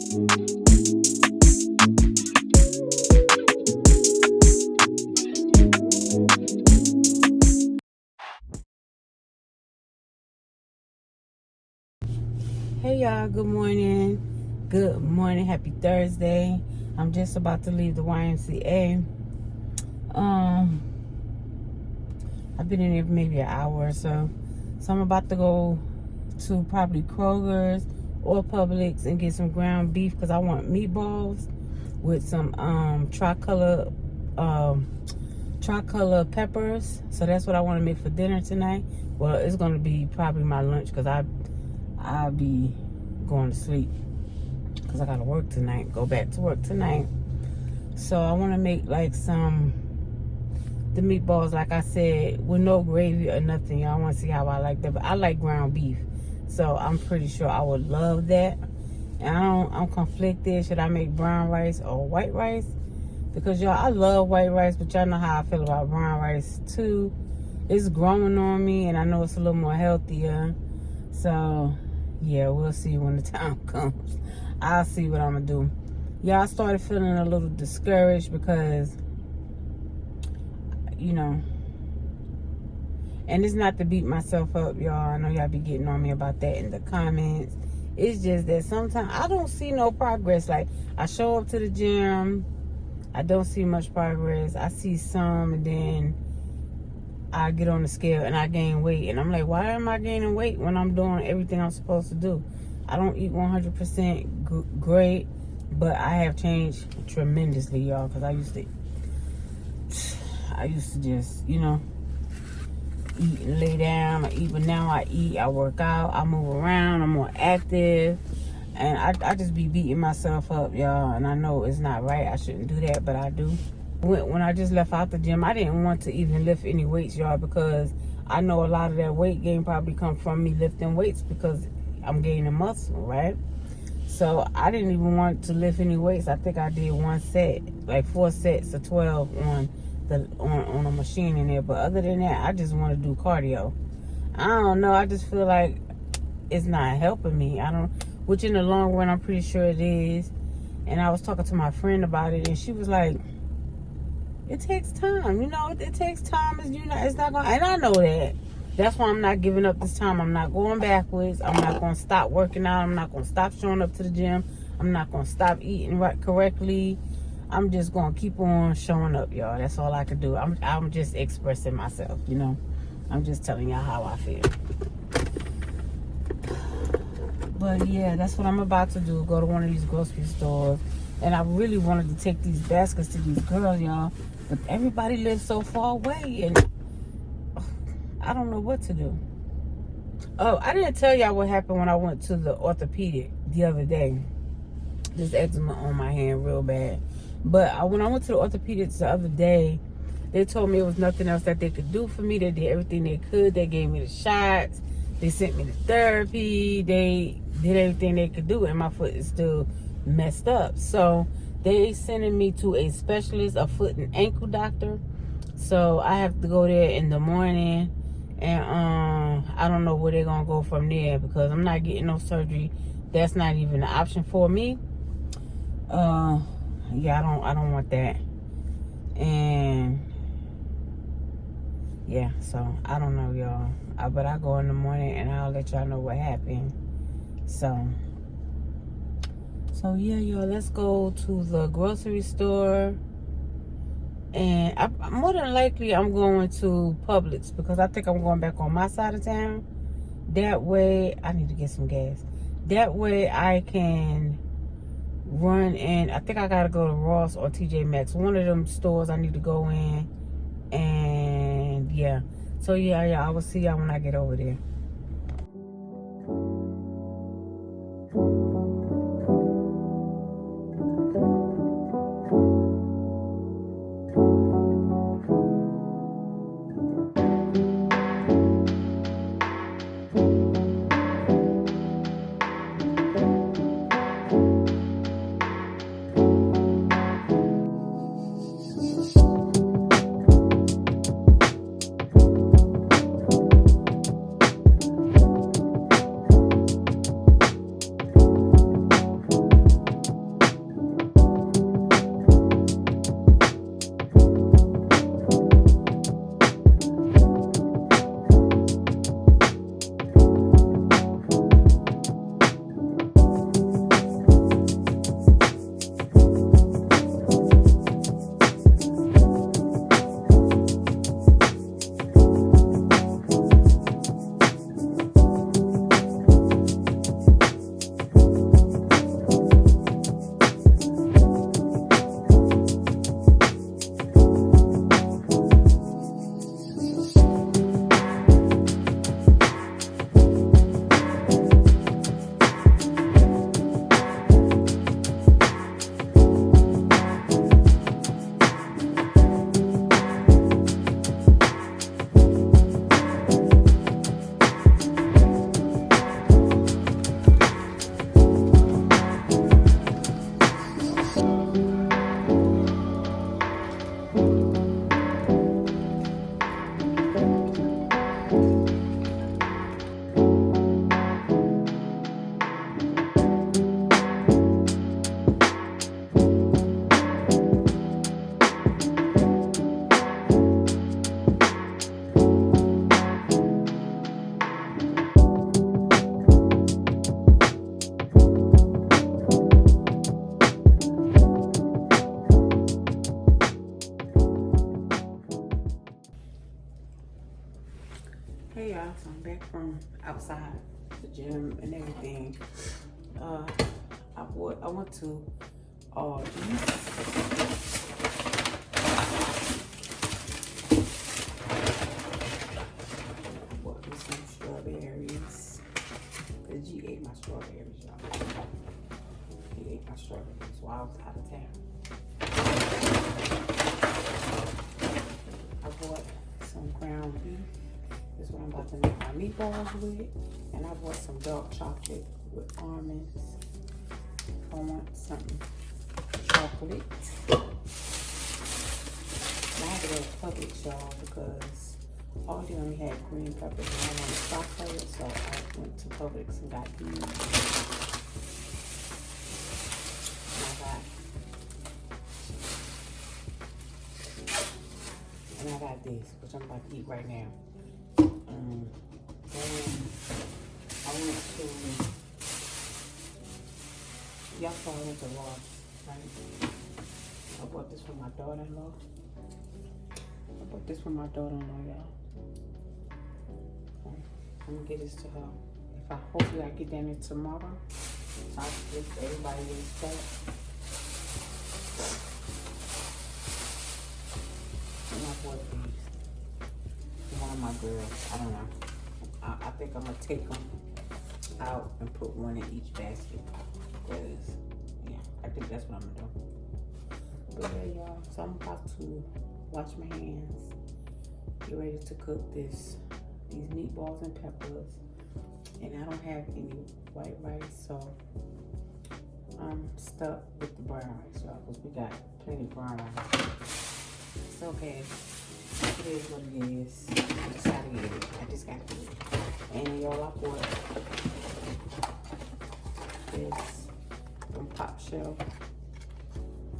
Hey y'all, good morning. Good morning, happy Thursday. I'm just about to leave the YMCA. I've been in here for maybe an hour or so. So I'm about to go to probably Kroger's or Publix and get some ground beef because I want meatballs with some tricolor peppers. So that's what I want to make for dinner tonight. Well, it's gonna be probably my lunch because I'll be going to sleep because I gotta work tonight, go back to work tonight. So I want to make like the meatballs, like I said, with no gravy or nothing. Y'all want to see how I like that, but I like ground beef, so I'm pretty sure I would love that. And I'm conflicted, should I make brown rice or white rice? Because y'all, I love white rice, but y'all know how I feel about brown rice too. It's growing on me, and I know it's a little more healthier. So yeah, we'll see when the time comes. I'll see what I'm gonna do. Y'all, I started feeling a little discouraged because, you know, and it's not to beat myself up, y'all. I know y'all be getting on me about that in the comments. It's just that sometimes I don't see no progress. Like, I show up to the gym, I don't see much progress. I see some, and then I get on the scale and I gain weight. And I'm like, why am I gaining weight when I'm doing everything I'm supposed to do? I don't eat 100% great, but I have changed tremendously, y'all, because I used to just, you know, eat and lay down. I eat, but now I eat, I work out, I move around, I'm more active. And I just be beating myself up, y'all. And I know it's not right. I shouldn't do that, but I do. When I just left out the gym, I didn't want to even lift any weights, y'all, because I know a lot of that weight gain probably come from me lifting weights because I'm gaining muscle, right? So I didn't even want to lift any weights. I think I did one set, like 4 sets of 12 on a machine in there. But other than that, I just want to do cardio. I don't know. I just feel like it's not helping me. Which in the long run, I'm pretty sure it is. And I was talking to my friend about it, and she was like, it takes time, you know. It takes time. It's not gonna. And I know that. That's why I'm not giving up this time. I'm not going backwards. I'm not gonna stop working out. I'm not gonna stop showing up to the gym. I'm not gonna stop eating correctly. I'm just gonna keep on showing up, y'all. That's all I can do. I'm just expressing myself, you know. I'm just telling y'all how I feel. But yeah, that's what I'm about to do. Go to one of these grocery stores. And I really wanted to take these baskets to these girls, y'all. But everybody lives so far away, and I don't know what to do. Oh, I didn't tell y'all what happened when I went to the orthopedic the other day. This eczema on my hand real bad. But when I went to the orthopedics the other day, they told me it was nothing else that they could do for me. They did everything they could. They gave me the shots. They sent me to therapy. They did everything they could do, and my foot is still messed up. So they sending me to a specialist, a foot and ankle doctor. So I have to go there in the morning, and I don't know where they're gonna go from there because I'm not getting no surgery. That's not even an option for me. Yeah, I don't want that. And yeah, so I don't know, y'all. But I go in the morning and I'll let y'all know what happened. So yeah, y'all, let's go to the grocery store. And more than likely, I'm going to Publix because I think I'm going back on my side of town. That way, I need to get some gas. That way, I can run in. I think I got to go to Ross or TJ Maxx. One of them stores I need to go in. And yeah. So yeah, I will see y'all when I get over there. from outside the gym and everything. I went to Aldi's. I bought me some strawberries. Cause G ate my strawberries, y'all. He ate my strawberries while I was out of town. I bought some ground beef. This is what I'm about to make my meatballs with. And I bought some dark chocolate with almonds. I want some chocolate. And I had to go to Publix, y'all, because Aldi only had green peppers and I wanted stock peppers, so I went to Publix and got these. And I got this, which I'm about to eat right now. Then I went to, y'all saw I went to Ross, right? I bought this for my daughter-in-law. Y'all. I'm gonna get this to her. Hopefully I get down there tomorrow. So I'll give everybody this back. And I bought these. One of my girls, I don't know. I think I'm gonna take them out and put one in each basket. Because, yeah, I think that's what I'm gonna do. But yeah, y'all, so I'm about to wash my hands, get ready to cook these meatballs and peppers. And I don't have any white rice, so I'm stuck with the brown rice, y'all, because we got plenty of brown rice. It's okay. It is what it is. I just gotta get it. I just gotta do it. And y'all, I bought this from Top Shelf.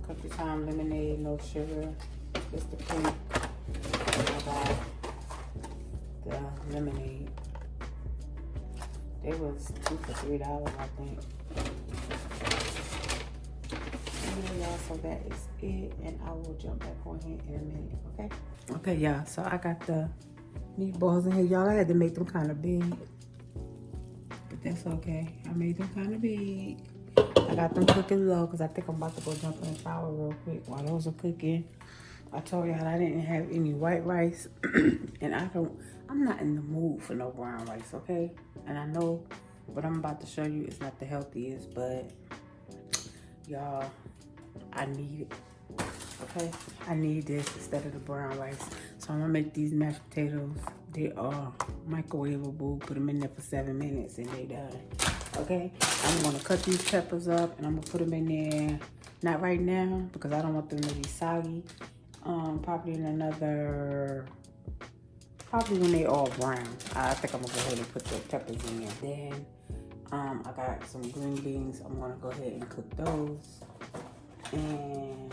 Country Time lemonade, no sugar. It's the pink. I got the lemonade. It was 2 for $3, I think. Yeah, y'all, so that is it, and I will jump back on here in a minute, okay? Okay, y'all, so I got the meatballs in here. Y'all, I had to make them kind of big, but that's okay. I made them kind of big. I got them cooking low because I think I'm about to go jump in the shower real quick while those are cooking. I told y'all I didn't have any white rice, and I'm not in the mood for no brown rice, okay? And I know what I'm about to show you is not the healthiest, but y'all, I need it, okay? I need this instead of the brown rice. So I'm gonna make these mashed potatoes. They are microwavable. Put them in there for 7 minutes and they done, okay? I'm gonna cut these peppers up and I'm gonna put them in there. Not right now because I don't want them to be soggy. Probably when they all brown. I think I'm gonna go ahead and put the peppers in there. Then I got some green beans. I'm gonna go ahead and cook those. And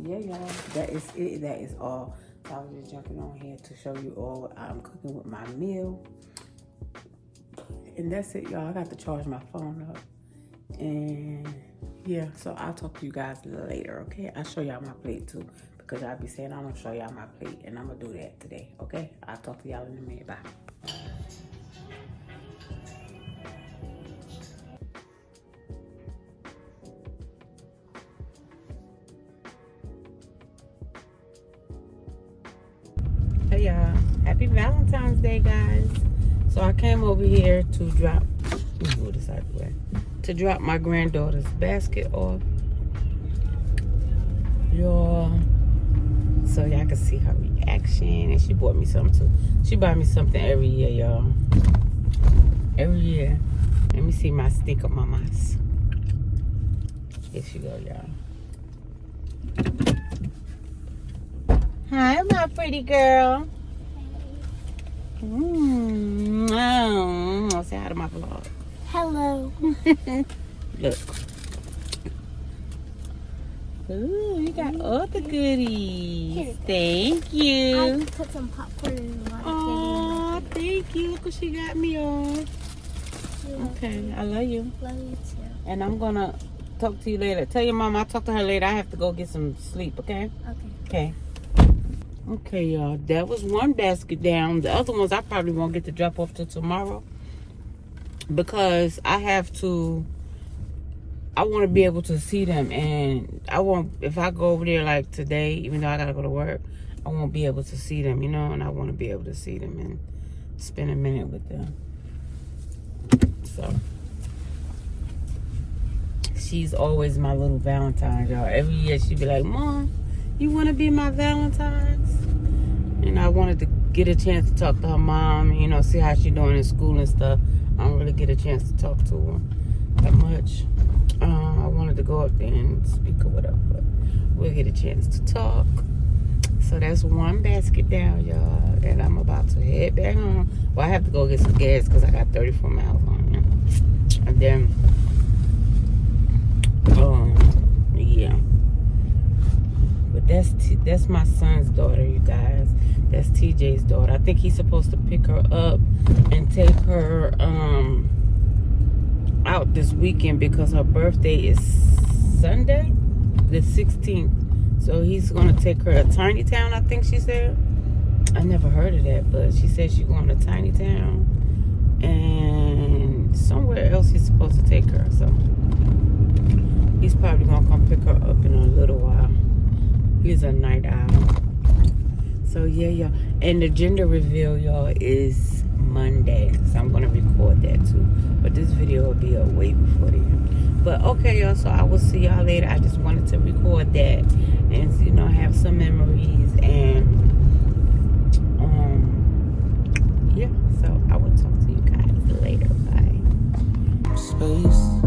yeah, y'all, that is it. That is all. So I was just jumping on here to show you all what I'm cooking with my meal. And that's it, y'all. I got to charge my phone up. And yeah, so I'll talk to you guys later, okay? I'll show y'all my plate too. Because I'll be saying I'm gonna show y'all my plate, and I'm gonna do that today, okay? I'll talk to y'all in a minute. Bye. Hey y'all, happy Valentine's Day, guys. So I came over here to drop, to drop my granddaughter's basket off, y'all. So y'all can see her reaction. And she bought me something too. She buy me something every year, y'all. Every year. Let me see my stinker mamas. Here she go, y'all. Hi, my pretty girl. I'll say hi to my vlog. Hello. Look. Ooh, you got all the goodies. Thank you. I put some popcorn in a lot of candy. Aw, thank you. Look what she got me on. Okay, I love you. Love you too. And I'm gonna talk to you later. Tell your mom I'll talk to her later. I have to go get some sleep, okay? Okay. Okay. Okay, y'all. That was one basket down. The other ones I probably won't get to drop off till tomorrow because I want to be able to see them, and I won't, if I go over there like today, even though I gotta go to work, I won't be able to see them, and I want to be able to see them and spend a minute with them. So she's always my little Valentine, y'all. Every year she'd be like, Mom, you want to be my Valentine's? And I wanted to get a chance to talk to her mom, see how she's doing in school and stuff. I don't really get a chance to talk to her that much. I wanted to go up there and speak or whatever, but we'll get a chance to talk. So that's one basket down, y'all, and I'm about to head back home. Well, I have to go get some gas because I got 34 miles on me. And then, yeah. But that's my son's daughter, you guys. That's TJ's daughter. I think he's supposed to pick her up and take her out this weekend because her birthday is Sunday, the 16th. So he's going to take her to Tiny Town, I think she said. I never heard of that, but she said she's going to Tiny Town. And somewhere else he's supposed to take her. So he's probably going to come pick her up in a little while. He's a night owl. So yeah, y'all. And the gender reveal, y'all, is Monday. So I'm going to record that too. But this video will be up way before then. But okay, y'all, so I will see y'all later. I just wanted to record that and, have some memories. And, yeah, so I will talk to you guys later. Bye. Space.